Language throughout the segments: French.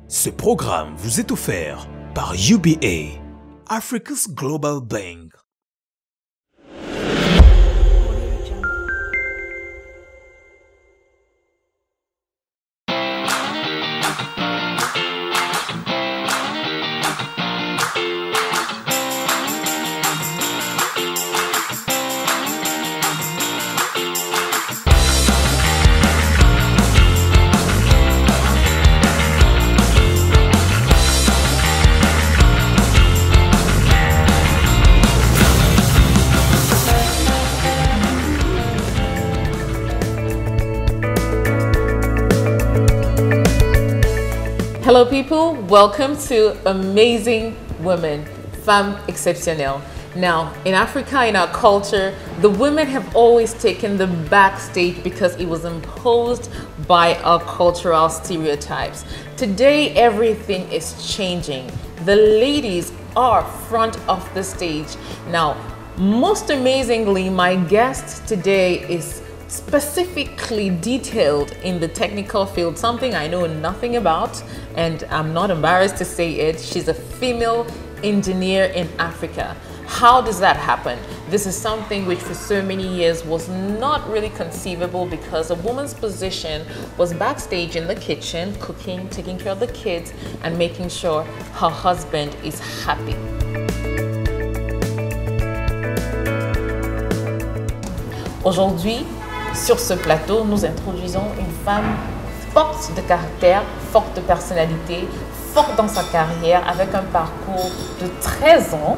Ce programme vous est offert par UBA, Africa's Global Bank. Hello people, welcome to Amazing Women, Femmes Exceptionnelles. Now, in Africa, in our culture, the women have always taken the backstage because it was imposed by our cultural stereotypes. Today, everything is changing. The ladies are front of the stage. Now, most amazingly, my guest today is specifically detailed in the technical field, something I know nothing about, and I'm not embarrassed to say it. She's a female engineer in Africa. How does that happen? This is something which for so many years was not really conceivable because a woman's position was backstage in the kitchen, cooking, taking care of the kids, and making sure her husband is happy. Aujourd'hui, sur ce plateau, nous introduisons une femme forte de caractère, forte de personnalité, forte dans sa carrière, avec un parcours de 13 ans.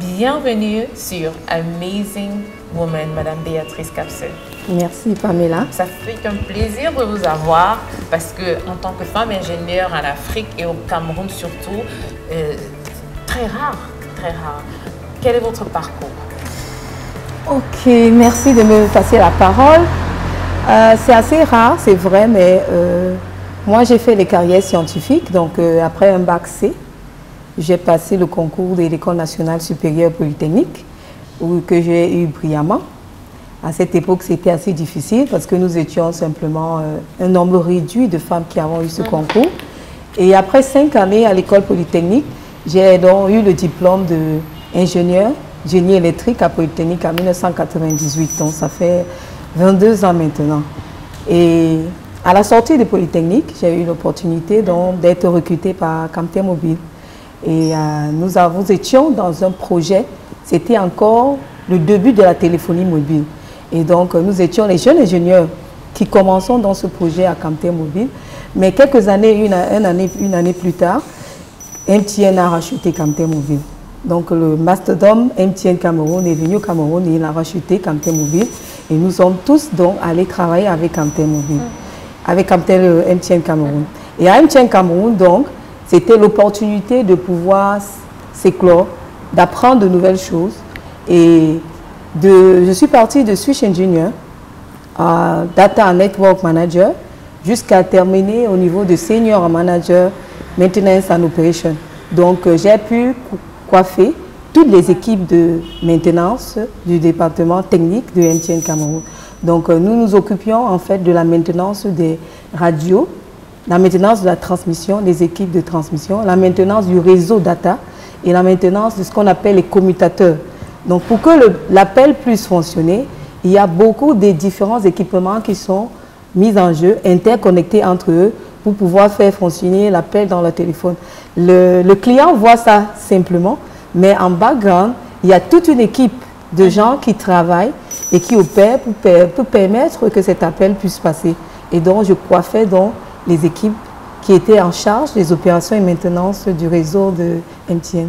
Bienvenue sur Amazing Woman, Madame Béatrice Capsel. Merci Pamela. Ça fait un plaisir de vous avoir parce que en tant que femme ingénieure en Afrique et au Cameroun surtout, très rare, très rare. Quel est votre parcours? Ok, merci de me passer la parole. C'est assez rare, c'est vrai, mais moi j'ai fait les carrières scientifiques. Donc après un bac C, j'ai passé le concours de l'École nationale supérieure polytechnique que j'ai eu brillamment. À cette époque, c'était assez difficile parce que nous étions simplement un nombre réduit de femmes qui avons eu ce concours. Et après 5 années à l'École polytechnique, j'ai donc eu le diplôme d'ingénieur génie électrique à Polytechnique en 1998, donc ça fait 22 ans maintenant. Et à la sortie de Polytechnique, j'ai eu l'opportunité d'être recrutée par Camtel Mobile. Et nous étions dans un projet, c'était encore le début de la téléphonie mobile. Et donc nous étions les jeunes ingénieurs qui commençons dans ce projet à Camtel Mobile. Mais quelques années, une année plus tard, MTN a racheté Camtel Mobile. Donc le mastodonte MTN Cameroun est venu au Cameroun et il a racheté Camtel Mobile. Et nous sommes tous donc allés travailler avec Camtel Mobile, avec MTN Cameroun. Et à MTN Cameroun, donc, c'était l'opportunité de pouvoir s'éclore, d'apprendre de nouvelles choses. Et je suis partie de Switch Engineer à Data Network Manager jusqu'à terminer au niveau de Senior Manager Maintenance and Operation. Donc j'ai pu coiffer toutes les équipes de maintenance du département technique de MTN Cameroun. Donc nous nous occupions en fait de la maintenance des radios, la maintenance de la transmission, des équipes de transmission, la maintenance du réseau data et la maintenance de ce qu'on appelle les commutateurs. Donc pour que l'appel puisse fonctionner, il y a beaucoup de différents équipements qui sont mis en jeu, interconnectés entre eux pour pouvoir faire fonctionner l'appel dans le téléphone. Le client voit ça simplement, mais en background, il y a toute une équipe de gens qui travaillent et qui opèrent pour permettre que cet appel puisse passer. Et donc, je coiffais donc les équipes qui étaient en charge des opérations et maintenance du réseau de MTN.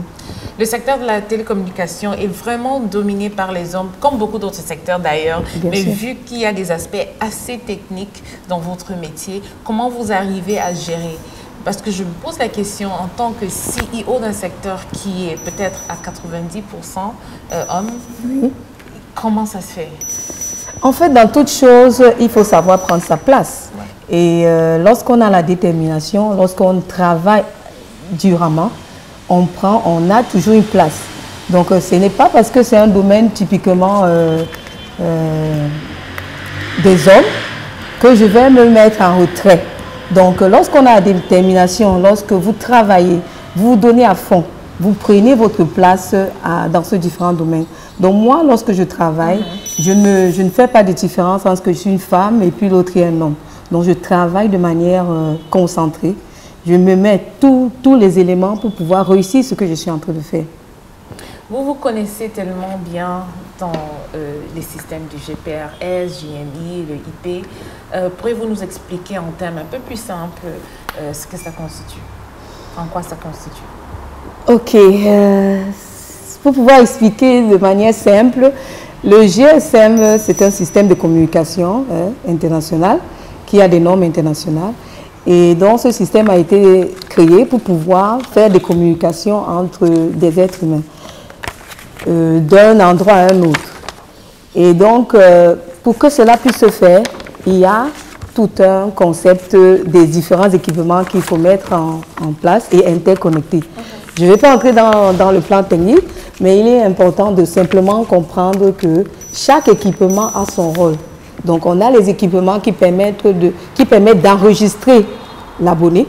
Le secteur de la télécommunication est vraiment dominé par les hommes, comme beaucoup d'autres secteurs d'ailleurs. Mais sûr, vu qu'il y a des aspects assez techniques dans votre métier, comment vous arrivez à gérer? Parce que je me pose la question en tant que CEO d'un secteur qui est peut-être à 90% homme, oui, comment ça se fait? En fait, dans toute chose, il faut savoir prendre sa place. Ouais. Et lorsqu'on a la détermination, lorsqu'on travaille durement, on a toujours une place. Donc ce n'est pas parce que c'est un domaine typiquement des hommes que je vais me mettre en retrait. Donc, lorsqu'on a la détermination, lorsque vous travaillez, vous vous donnez à fond, vous prenez votre place dans ces différents domaines. Donc, moi, lorsque je travaille, je ne fais pas de différence entre que je suis une femme et puis l'autre est un homme. Donc, je travaille de manière concentrée. Je me mets tous les éléments pour pouvoir réussir ce que je suis en train de faire. Vous connaissez tellement bien dans les systèmes du GPRS, JMI, le IP. Pourriez-vous nous expliquer en termes un peu plus simples ce que ça constitue? En quoi ça constitue? Ok. Pour pouvoir expliquer de manière simple, le GSM, c'est un système de communication international qui a des normes internationales. Et donc, ce système a été créé pour pouvoir faire des communications entre des êtres humains. D'un endroit à un autre. Et donc, pour que cela puisse se faire, il y a tout un concept des différents équipements qu'il faut mettre en place et interconnecter. Je ne vais pas entrer dans le plan technique, mais il est important de simplement comprendre que chaque équipement a son rôle. Donc, on a les équipements qui permettent d'enregistrer l'abonné,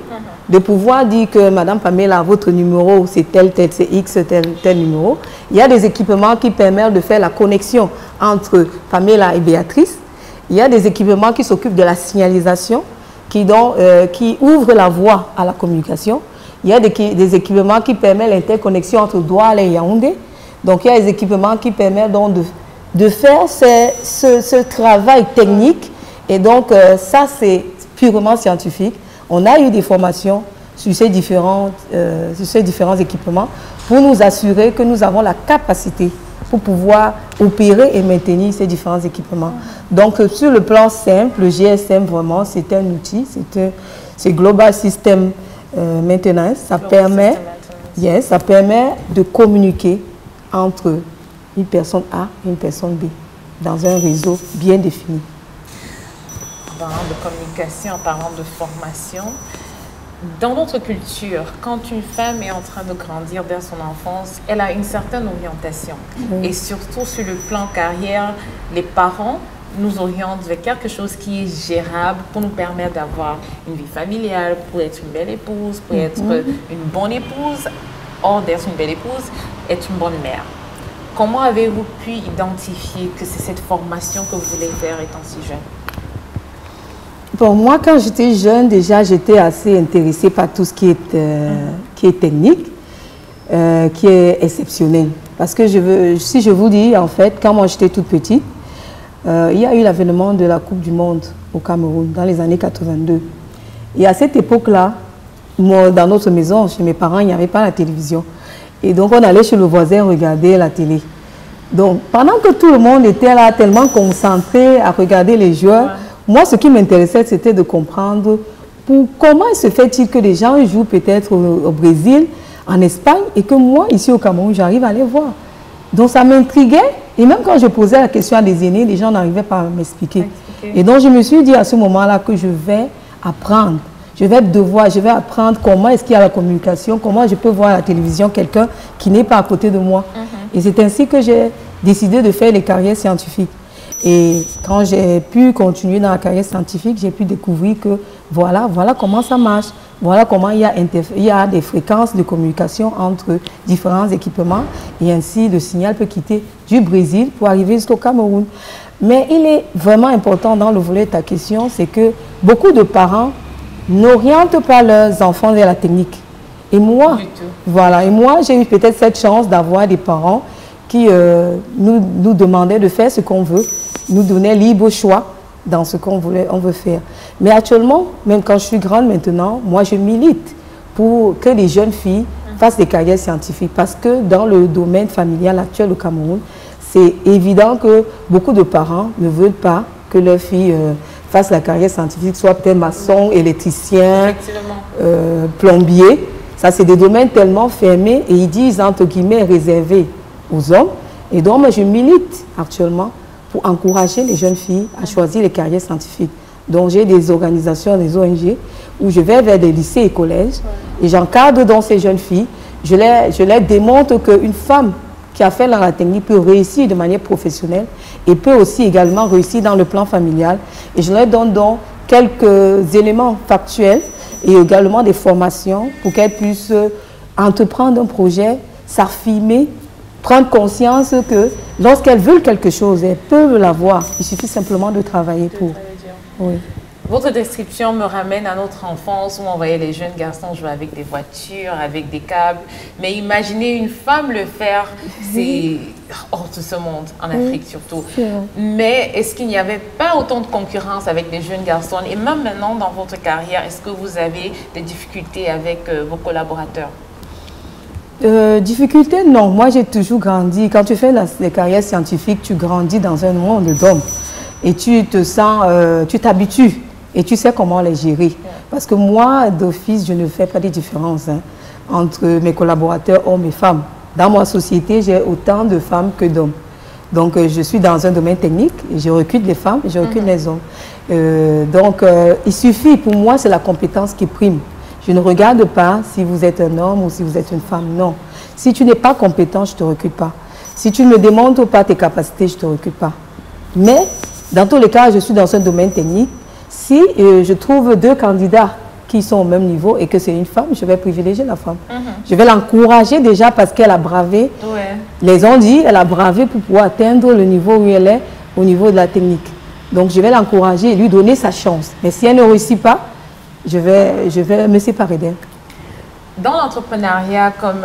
de pouvoir dire que Madame Pamela, votre numéro, c'est tel, c'est X, tel numéro. Il y a des équipements qui permettent de faire la connexion entre Pamela et Béatrice. Il y a des équipements qui s'occupent de la signalisation, qui ouvrent la voie à la communication. Il y a des équipements qui permettent l'interconnexion entre Douala et Yaoundé. Donc, il y a des équipements qui permettent donc de faire ce travail technique. Et donc, ça, c'est purement scientifique. On a eu des formations sur ces différents équipements pour nous assurer que nous avons la capacité pour pouvoir opérer et maintenir ces différents équipements. Donc, sur le plan simple, le GSM, vraiment, c'est un outil, c'est Global System Maintenance. Ça permet de communiquer entre une personne A et une personne B dans un réseau bien défini. En parlant de communication, en parlant de formation, dans notre culture, quand une femme est en train de grandir vers son enfance, elle a une certaine orientation. Et surtout sur le plan carrière, les parents nous orientent vers quelque chose qui est gérable pour nous permettre d'avoir une vie familiale, pour être une belle épouse, pour être une bonne épouse, or d'être une belle épouse, être une bonne mère. Comment avez-vous pu identifier que c'est cette formation que vous voulez faire étant si jeune? Bon, moi, quand j'étais jeune, déjà, j'étais assez intéressée par tout ce qui est technique, qui est exceptionnel. Parce que si je vous dis, en fait, quand moi j'étais toute petite, il y a eu l'avènement de la Coupe du Monde au Cameroun dans les années 82. Et à cette époque-là, dans notre maison, chez mes parents, il n'y avait pas la télévision. Et donc, on allait chez le voisin regarder la télé. Donc, pendant que tout le monde était là, tellement concentré à regarder les joueurs, moi, ce qui m'intéressait, c'était de comprendre comment se fait-il que les gens jouent peut-être au Brésil, en Espagne, et que moi, ici au Cameroun, j'arrive à les voir. Donc, ça m'intriguait. Et même quand je posais la question à des aînés, les gens n'arrivaient pas à m'expliquer. Et donc, je me suis dit à ce moment-là que je vais apprendre. Je vais apprendre comment est-ce qu'il y a la communication, comment je peux voir à la télévision quelqu'un qui n'est pas à côté de moi. Et c'est ainsi que j'ai décidé de faire les carrières scientifiques. Et quand j'ai pu continuer dans la carrière scientifique, j'ai pu découvrir que voilà comment ça marche. Voilà comment il y a des fréquences de communication entre différents équipements. Et ainsi, le signal peut quitter du Brésil pour arriver jusqu'au Cameroun. Mais il est vraiment important dans le volet de ta question, c'est que beaucoup de parents n'orientent pas leurs enfants vers la technique. Et moi, j'ai eu peut-être cette chance d'avoir des parents qui nous demandaient de faire ce qu'on veut, nous donnaient libre choix dans ce qu'on veut faire. Mais actuellement, même quand je suis grande maintenant, moi je milite pour que les jeunes filles fassent des carrières scientifiques. Parce que dans le domaine familial actuel au Cameroun, c'est évident que beaucoup de parents ne veulent pas que leurs filles fassent la carrière scientifique, soit peut-être maçon, électricien, plombier. Ça, c'est des domaines tellement fermés et ils disent, entre guillemets, réservés aux hommes. Et donc, moi, je milite actuellement pour encourager les jeunes filles à choisir les carrières scientifiques. Donc, j'ai des organisations, des ONG, où je vais vers des lycées et collèges et j'encadre donc ces jeunes filles. Je leur démontre qu'une femme qui a fait dans la technique peut réussir de manière professionnelle et peut aussi également réussir dans le plan familial. Et je leur donne donc quelques éléments factuels et également des formations pour qu'elles puissent entreprendre un projet, s'affirmer, prendre conscience que lorsqu'elles veulent quelque chose, elles peuvent l'avoir. Il suffit simplement de travailler pour. Oui. Votre description me ramène à notre enfance où on voyait les jeunes garçons jouer avec des voitures, avec des câbles. Mais imaginez une femme le faire, c'est hors de ce monde, en Afrique surtout. Mais est-ce qu'il n'y avait pas autant de concurrence avec les jeunes garçons? Et même maintenant dans votre carrière, est-ce que vous avez des difficultés avec vos collaborateurs? Difficultés, non. Moi, j'ai toujours grandi. Quand tu fais les carrières scientifiques, tu grandis dans un monde d'hommes. Et tu te sens, tu t'habitues. Et tu sais comment les gérer. Parce que moi, d'office, je ne fais pas de différence entre mes collaborateurs, hommes et femmes. Dans ma société, j'ai autant de femmes que d'hommes. Donc, je suis dans un domaine technique, et je recrute les femmes, et je recrute les hommes. Il suffit, pour moi, c'est la compétence qui prime. Je ne regarde pas si vous êtes un homme ou si vous êtes une femme, non. Si tu n'es pas compétent, je ne te recrute pas. Si tu ne me démontres pas tes capacités, je ne te recrute pas. Mais, dans tous les cas, je suis dans un domaine technique. Si je trouve deux candidats qui sont au même niveau et que c'est une femme, je vais privilégier la femme. Je vais l'encourager déjà parce qu'elle a bravé. Les ont dit, elle a bravé pour pouvoir atteindre le niveau où elle est, au niveau de la technique. Donc je vais l'encourager et lui donner sa chance. Mais si elle ne réussit pas, je vais me séparer d'elle. Dans l'entrepreneuriat, comme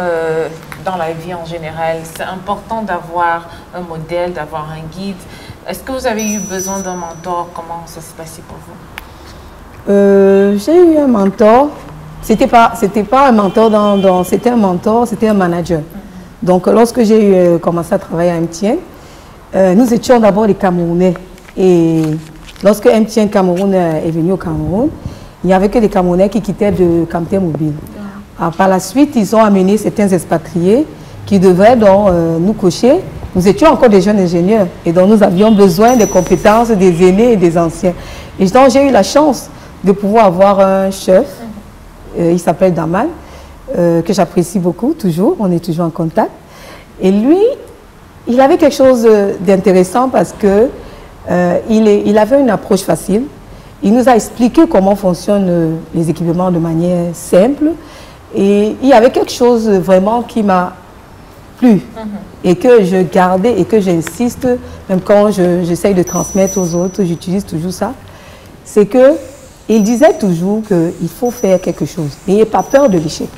dans la vie en général, c'est important d'avoir un modèle, d'avoir un guide. Est-ce que vous avez eu besoin d'un mentor? Comment ça s'est passé pour vous? J'ai eu un mentor. C'était pas un mentor, c'était un mentor, c'était un manager. Donc, lorsque j'ai commencé à travailler à MTN, nous étions d'abord les Camerounais. Et lorsque MTN Cameroun est venu au Cameroun, il n'y avait que des Camerounais qui quittaient de Camtel Mobile. Par la suite, ils ont amené certains expatriés qui devaient donc nous coacher. Nous étions encore des jeunes ingénieurs et donc nous avions besoin des compétences des aînés et des anciens. Et donc j'ai eu la chance de pouvoir avoir un chef, il s'appelle Daman, que j'apprécie beaucoup toujours, on est toujours en contact. Et lui, il avait quelque chose d'intéressant parce que il avait une approche facile. Il nous a expliqué comment fonctionnent les équipements de manière simple. Et il y avait quelque chose vraiment qui m'a plu et que je gardais et que j'insiste, même quand j'essaye de transmettre aux autres, j'utilise toujours ça. C'est qu'il disait toujours qu'il faut faire quelque chose. N'ayez pas peur de l'échec.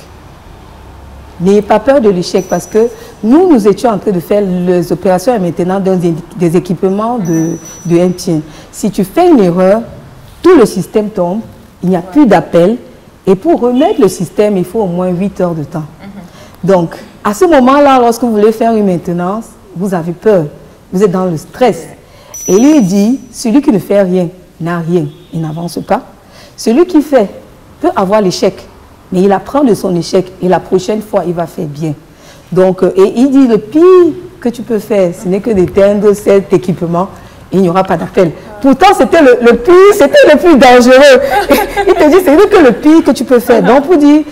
N'ayez pas peur de l'échec parce que nous étions en train de faire les opérations et maintenant des équipements de MTN. Si tu fais une erreur, tout le système tombe, il n'y a plus d'appel. Et pour remettre le système, il faut au moins 8 heures de temps. Donc, à ce moment-là, lorsque vous voulez faire une maintenance, vous avez peur, vous êtes dans le stress. Et lui, il dit, celui qui ne fait rien n'a rien, il n'avance pas. Celui qui fait peut avoir l'échec, mais il apprend de son échec et la prochaine fois, il va faire bien. Donc, et il dit, le pire que tu peux faire, ce n'est que d'éteindre cet équipement, et il n'y aura pas d'appel. Pourtant, c'était le pire, c'était le plus dangereux. Il te dit, c'est que le pire que tu peux faire. Donc, pour dire,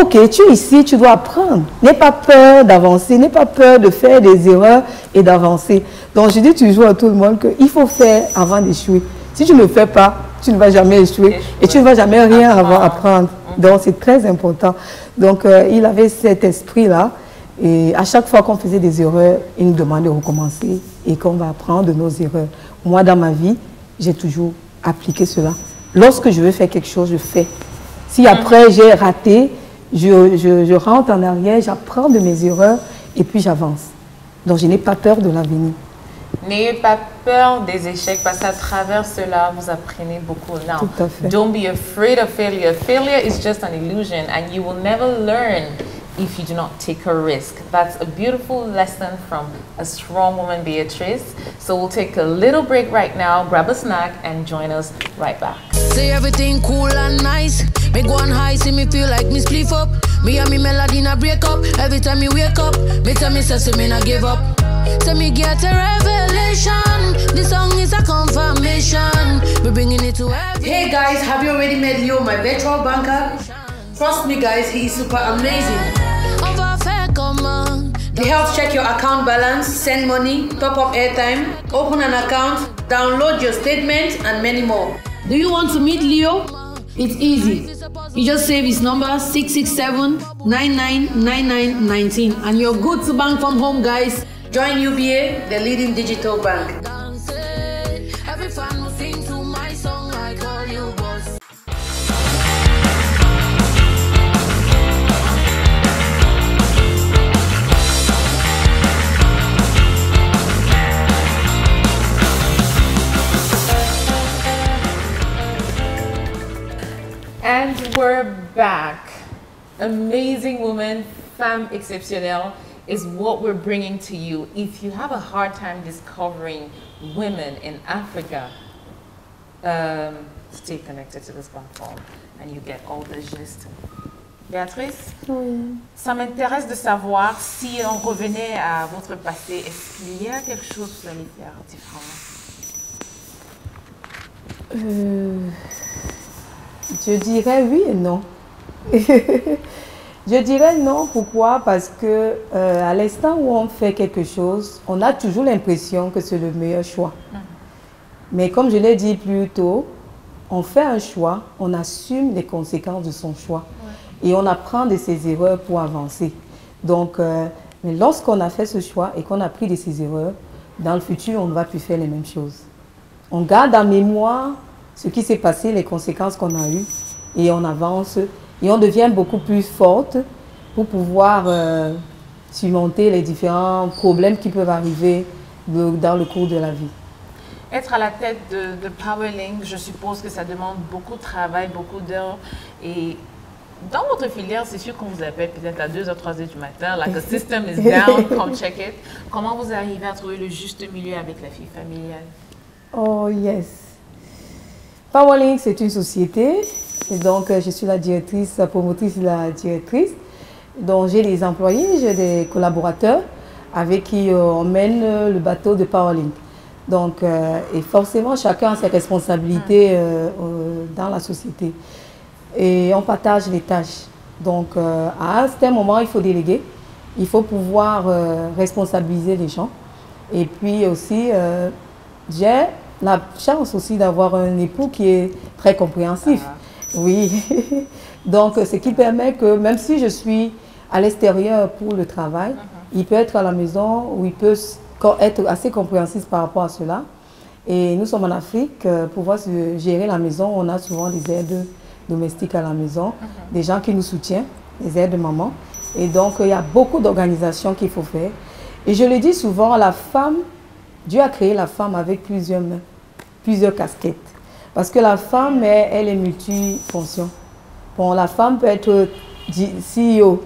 ok, tu es ici, tu dois apprendre. N'aie pas peur d'avancer, n'aie pas peur de faire des erreurs et d'avancer. Donc, je dis toujours à tout le monde qu'il faut faire avant d'échouer. Si tu ne le fais pas, tu ne vas jamais échouer et tu ne vas jamais rien avoir à apprendre. Donc, c'est très important. Donc, il avait cet esprit-là. Et à chaque fois qu'on faisait des erreurs, il nous demandait de recommencer et qu'on va apprendre de nos erreurs. Moi, dans ma vie, j'ai toujours appliqué cela. Lorsque je veux faire quelque chose, je fais. Si après j'ai raté, je rentre en arrière, j'apprends de mes erreurs et puis j'avance. Donc je n'ai pas peur de l'avenir. N'ayez pas peur des échecs parce qu'à travers cela, vous apprenez beaucoup. Now, tout à fait. Don't be afraid of failure. Failure is just an illusion and you will never learn if you do not take a risk. That's a beautiful lesson from a strong woman, Beatrice. So we'll take a little break right now, grab a snack and join us right back. Say everything cool and nice. Me go on high, see me feel like me split up. Me and me melody na break up. Every time me wake up, me tell me say me not give up. Say me get a revelation. This song is a confirmation. We bringing it to every. Hey guys, have you already met Leo, my virtual banker? Trust me guys, he is super amazing. He helps check your account balance, send money, top up airtime, open an account, download your statement and many more. Do you want to meet Leo? It's easy. You just save his number 667-999919 and you're good to bank from home, guys. Join UBA, the leading digital bank. Every fan will sing to my song, I call you boss. And we're back. Amazing woman, femme exceptionnelle is what we're bringing to you. If you have a hard time discovering women in Africa, stay connected to this platform and you get all the gist. Béatrice, Oui. ça m'intéresse de savoir si on revenait à votre passé, est-ce qu'il y a quelque chose que vous allez faire différemment? Je dirais oui et non. Je dirais non, pourquoi? Parce que à l'instant où on fait quelque chose, on a toujours l'impression que c'est le meilleur choix. Mais comme je l'ai dit plus tôt, on fait un choix, on assume les conséquences de son choix. Et on apprend de ses erreurs pour avancer. Donc, mais lorsqu'on a fait ce choix et qu'on a appris de ses erreurs, dans le futur, on ne va plus faire les mêmes choses. On garde en mémoire ce qui s'est passé, les conséquences qu'on a eues, et on avance, et on devient beaucoup plus forte pour pouvoir surmonter les différents problèmes qui peuvent arriver dans le cours de la vie. Être à la tête de Powerlink, je suppose que ça demande beaucoup de travail, beaucoup d'heures. Et dans votre filière, c'est sûr qu'on vous appelle peut-être à 2h, 3h du matin, like the system is down, come check it. Comment vous arrivez à trouver le juste milieu avec la vie familiale? Oh yes. Powerlink, c'est une société, et donc je suis la directrice, la promotrice de la directrice. Donc j'ai des employés, j'ai des collaborateurs avec qui on mène le bateau de Powerlink. Donc, et forcément, chacun a ses responsabilités dans la société. Et on partage les tâches. Donc, à un certain moment, il faut déléguer. Il faut pouvoir responsabiliser les gens. Et puis aussi, j'ai la chance aussi d'avoir un époux qui est très compréhensif. Oui. Donc, ce qui permet que même si je suis à l'extérieur pour le travail, il peut être à la maison où il peut être assez compréhensif par rapport à cela. Et nous sommes en Afrique, pour pouvoir gérer la maison, on a souvent des aides domestiques à la maison, des gens qui nous soutiennent, des aides de maman. Et donc, il y a beaucoup d'organisations qu'il faut faire. Et je le dis souvent, la femme, Dieu a créé la femme avec plusieurs mains, plusieurs casquettes. Parce que la femme, elle est multifonction. Bon, la femme peut être CEO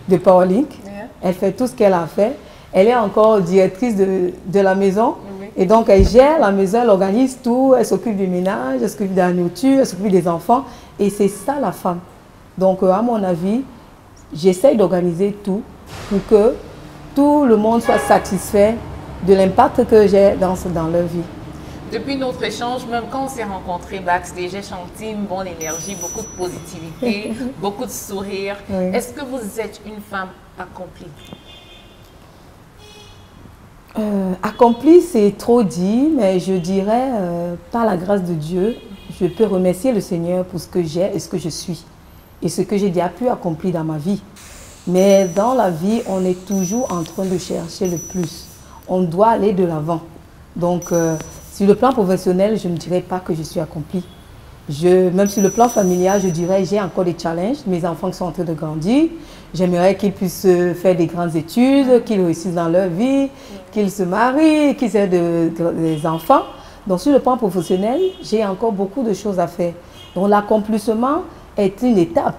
de Powerlink, elle fait tout ce qu'elle a fait. Elle est encore directrice de la maison. Et donc, elle gère la maison, elle organise tout, elle s'occupe du ménage, elle s'occupe de la nourriture, elle s'occupe des enfants. Et c'est ça la femme. Donc, à mon avis, j'essaye d'organiser tout pour que tout le monde soit satisfait de l'impact que j'ai dans leur vie. Depuis notre échange, même quand on s'est rencontrés backstage, j'ai senti une bonne énergie, beaucoup de positivité, beaucoup de sourire. Oui. Est-ce que vous êtes une femme accomplie? Accompli, c'est trop dit, mais je dirais, par la grâce de Dieu, je peux remercier le Seigneur pour ce que j'ai et ce que je suis. Et ce que j'ai déjà pu accomplir dans ma vie. Mais dans la vie, on est toujours en train de chercher le plus. On doit aller de l'avant. Donc, sur le plan professionnel, je ne dirais pas que je suis accomplie. Même sur le plan familial, je dirais j'ai encore des challenges. Mes enfants qui sont en train de grandir, j'aimerais qu'ils puissent faire des grandes études, qu'ils réussissent dans leur vie, qu'ils se marient, qu'ils aient des enfants. Donc sur le plan professionnel, j'ai encore beaucoup de choses à faire. Donc l'accomplissement est une étape.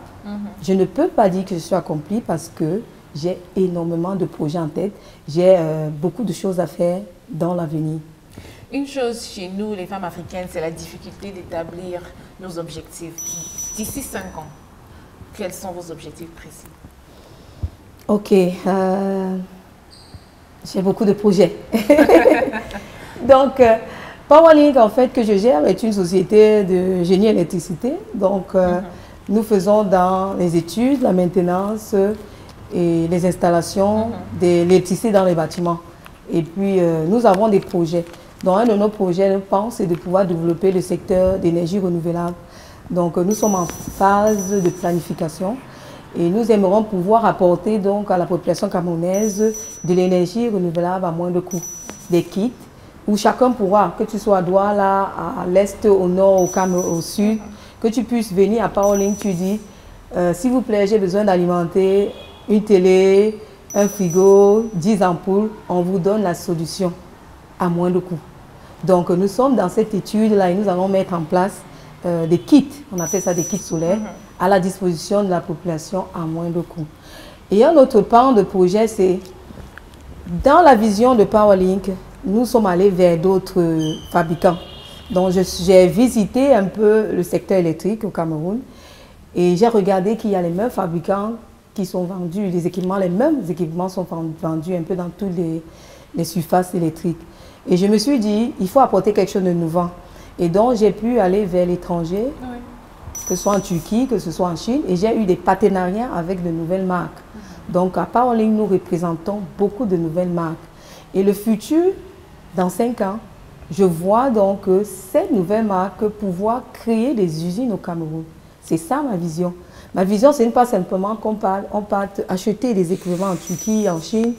Je ne peux pas dire que je suis accomplie parce que j'ai énormément de projets en tête. J'ai beaucoup de choses à faire dans l'avenir. Une chose chez nous, les femmes africaines, c'est la difficulté d'établir nos objectifs. D'ici 5 ans, quels sont vos objectifs précis? Ok, j'ai beaucoup de projets. Donc, Powerlink, en fait, que je gère, est une société de génie électricité. Donc, nous faisons dans les études, la maintenance et les installations de l'électricité dans les bâtiments. Et puis, nous avons des projets. Donc, un de nos projets, je pense, c'est de pouvoir développer le secteur d'énergie renouvelable. Donc, nous sommes en phase de planification et nous aimerions pouvoir apporter donc à la population camerounaise de l'énergie renouvelable à moindre coût, des kits où chacun pourra, que tu sois à Douala, à l'est, au nord, au sud, que tu puisses venir à Powerlink, tu dis, s'il vous plaît, j'ai besoin d'alimenter une télé, un frigo, 10 ampoules, on vous donne la solution à moindre coût. Donc nous sommes dans cette étude-là et nous allons mettre en place des kits, on appelle ça des kits solaires, à la disposition de la population à moindre coût. Et un autre pan de projet, c'est dans la vision de Powerlink, nous sommes allés vers d'autres fabricants. Donc j'ai visité un peu le secteur électrique au Cameroun et j'ai regardé qu'il y a les mêmes fabricants qui sont vendus, les mêmes équipements sont vendus un peu dans toutes les surfaces électriques. Et je me suis dit, il faut apporter quelque chose de nouveau. Et donc, j'ai pu aller vers l'étranger, que ce soit en Turquie, que ce soit en Chine, et j'ai eu des partenariats avec de nouvelles marques. Donc, à Powerlink, nous représentons beaucoup de nouvelles marques. Et le futur, dans 5 ans, je vois donc ces nouvelles marques pouvoir créer des usines au Cameroun. C'est ça ma vision. Ma vision, ce n'est pas simplement qu'on parte acheter des équipements en Turquie, en Chine,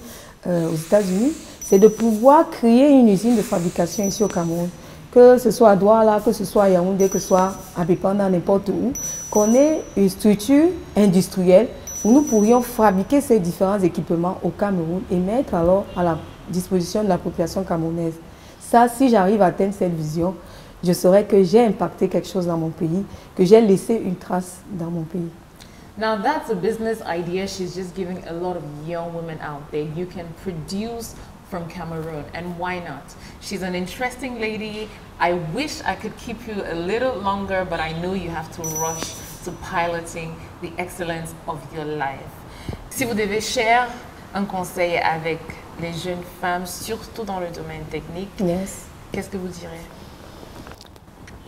aux États-Unis. C'est de pouvoir créer une usine de fabrication ici au Cameroun. Que ce soit à Douala, que ce soit à Yaoundé, que ce soit à Bipanda, n'importe où, qu'on ait une structure industrielle où nous pourrions fabriquer ces différents équipements au Cameroun et mettre alors à la disposition de la population camerounaise. Ça, si j'arrive à atteindre cette vision, je saurais que j'ai impacté quelque chose dans mon pays, que j'ai laissé une trace dans mon pays. Now that's a business idea she's just giving a lot of young women out there. You can produce from Cameroon, and why not? She's an interesting lady. I wish I could keep you a little longer, but I know you have to rush to piloting the excellence of your life. Si vous devez share un conseil avec les jeunes femmes, surtout dans le domaine technique, qu'est-ce que vous direz?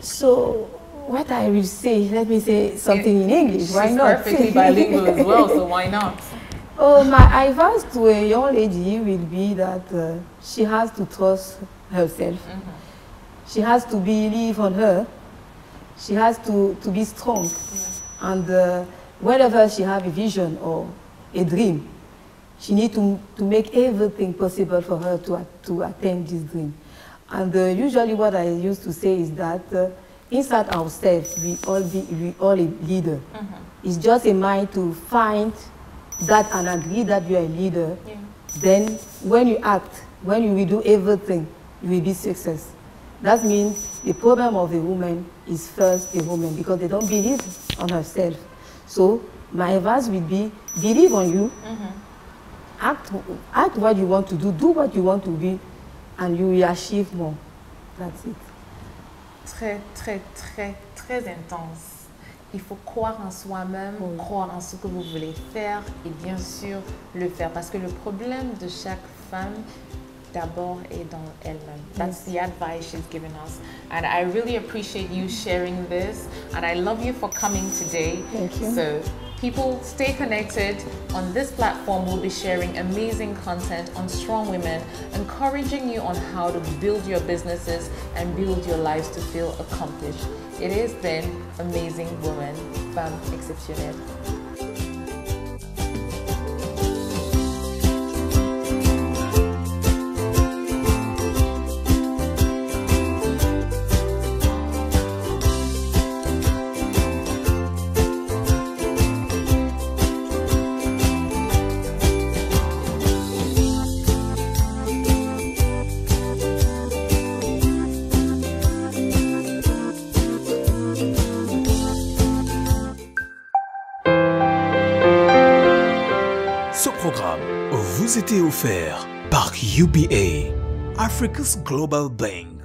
So, what I will say, let me say something in English. Why She's not? perfectly bilingual as well, so why not? Oh, my advice to a young lady will be that she has to trust herself. She has to believe on her. She has to be strong. And whenever she has a vision or a dream, she needs to make everything possible for her to attain this dream. And usually what I used to say is that inside ourselves, we all a leader. It's just a mind to find that and agree that you are a leader. Then when you act, when you will do everything, you will be success. That means the problem of a woman is first a woman because they don't believe on herself. So my advice will be, believe on you, act what you want to do what you want to be, and you will achieve more. That's it. Très, très, très, très intense. Il faut croire en soi-même, croire en ce que vous voulez faire et bien sûr le faire. Parce que le problème de chaque femme, d'abord, est dans elle-même. That's the advice she's given us. And I really appreciate you sharing this. And I love you for coming today. Thank you. So, people, stay connected. On this platform, we'll be sharing amazing content on strong women, encouraging you on how to build your businesses and build your lives to feel accomplished. It has been Amazing Woman, Femme Exceptionnelle. Ce programme vous était offert par UBA, Africa's Global Bank.